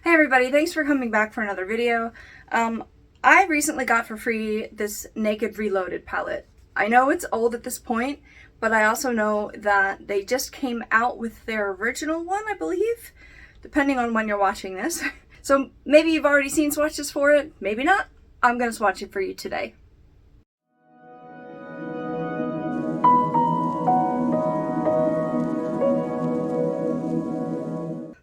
Hey everybody, thanks for coming back for another video. I recently got for free this Naked Reloaded palette. I know it's old at this point, but I also know that they just came out with their original one, I believe, depending on when you're watching this. So maybe you've already seen swatches for it, maybe not. I'm gonna swatch it for you today.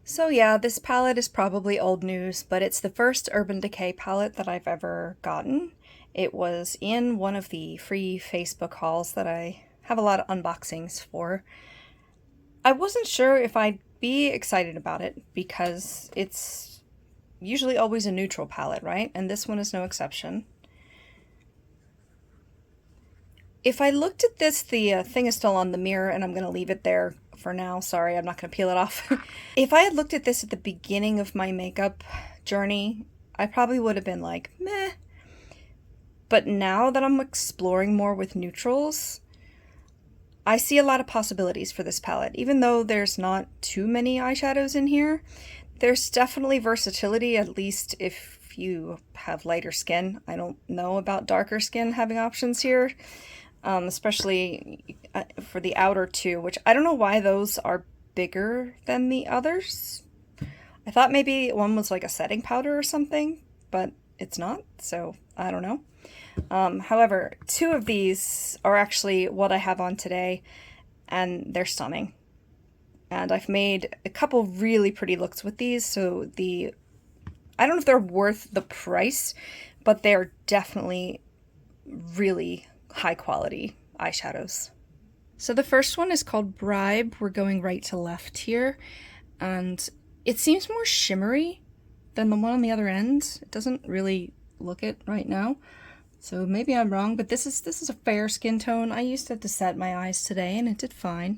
So yeah, this palette is probably old news, but it's the first Urban Decay palette that I've ever gotten. It was in one of the free Facebook hauls that I have a lot of unboxings for. I wasn't sure if I'd be excited about it because it's usually always a neutral palette, right? And this one is no exception. If I looked at this, the thing is still on the mirror and I'm going to leave it there for now. Sorry, I'm not going to peel it off. If I had looked at this at the beginning of my makeup journey, I probably would have been like, meh. But now that I'm exploring more with neutrals, I see a lot of possibilities for this palette. Even though there's not too many eyeshadows in here, there's definitely versatility, at least if you have lighter skin. I don't know about darker skin having options here. Especially for the outer two, which I don't know why those are bigger than the others. I thought maybe one was like a setting powder or something, but it's not, so I don't know. However, two of these are actually what I have on today, and they're stunning. And I've made a couple really pretty looks with these, so I don't know if they're worth the price, but they're definitely really high quality eyeshadows. So the first one is called Bribe. We're going right to left here, and it seems more shimmery than the one on the other end. It doesn't really look it right now, so maybe I'm wrong, but this is a fair skin tone. I used it to set my eyes today and it did fine.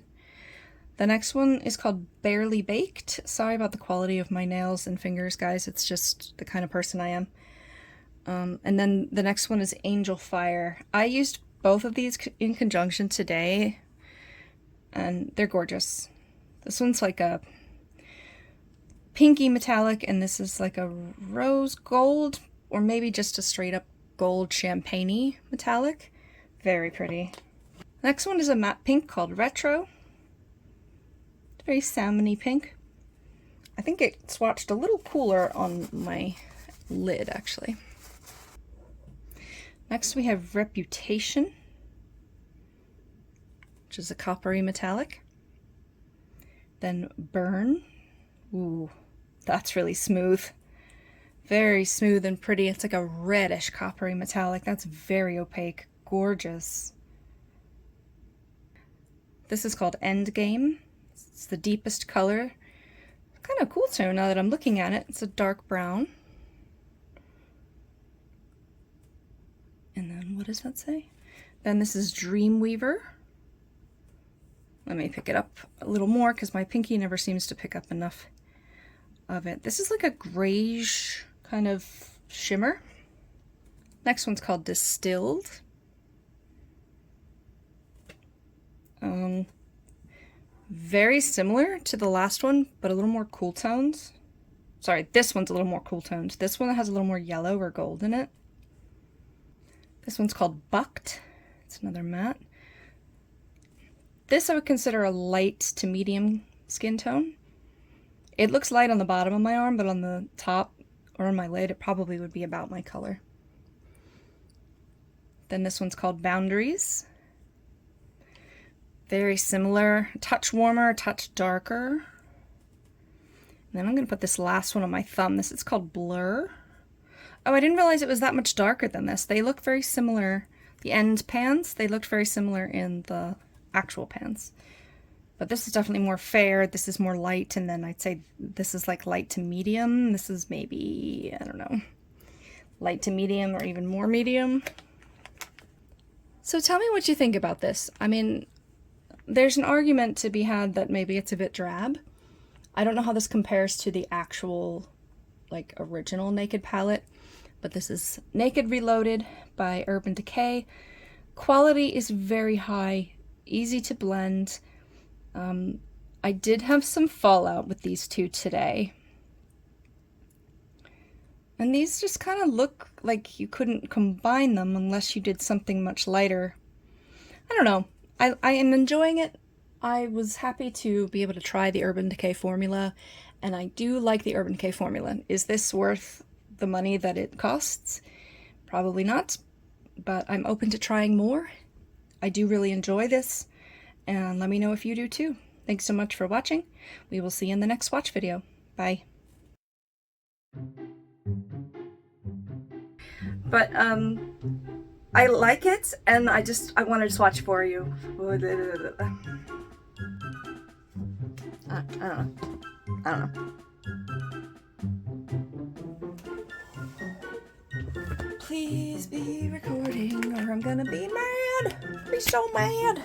The next one is called Barely Baked. Sorry about the quality of my nails and fingers, guys. It's just the kind of person I am. And then the next one is Angel Fire. I used both of these in conjunction today, and they're gorgeous. This one's like a pinky metallic, and this is like a rose gold, or maybe just a straight up gold champagne-y metallic. Very pretty. Next one is a matte pink called Retro. It's very salmony pink. I think it swatched a little cooler on my lid, actually. Next we have Reputation, which is a coppery metallic. Then Burn. Ooh, that's really smooth. Very smooth and pretty. It's like a reddish coppery metallic. That's very opaque. Gorgeous. This is called Endgame. It's the deepest color. Kind of cool tone now that I'm looking at it. It's a dark brown. And then what does that say? Then this is Dreamweaver. Let me pick it up a little more because my pinky never seems to pick up enough of it. This is like a grayish kind of shimmer. Next one's called Distilled. Very similar to the last one, but a little more cool tones. Sorry, this one's a little more cool tones. This one has a little more yellow or gold in it. This one's called Bucked. It's another matte. This I would consider a light to medium skin tone. It looks light on the bottom of my arm, but on the top or on my lid, it probably would be about my color. Then this one's called Boundaries. Very similar, a touch warmer, a touch darker. And then I'm going to put this last one on my thumb. This is called Blur. Oh, I didn't realize it was that much darker than this. They look very similar. The end pans, they looked very similar in the actual pans. But this is definitely more fair. This is more light, and then I'd say this is like light to medium. This is maybe, I don't know, light to medium or even more medium. So tell me what you think about this. I mean, there's an argument to be had that maybe it's a bit drab. I don't know how this compares to the actual, like, original Naked palette, but this is Naked Reloaded by Urban Decay. Quality is very high, easy to blend. I did have some fallout with these two today. And these just kind of look like you couldn't combine them unless you did something much lighter. I don't know. I am enjoying it. I was happy to be able to try the Urban Decay formula, and I do like the Urban Decay formula. Is this worth the money that it costs? Probably not, but I'm open to trying more. I do really enjoy this, and let me know if you do too. Thanks so much for watching. We will see you in the next swatch video. Bye. But I like it, and I wanted to swatch for you. I don't know. I don't know. Please be recording or I'm gonna be mad. Be so mad.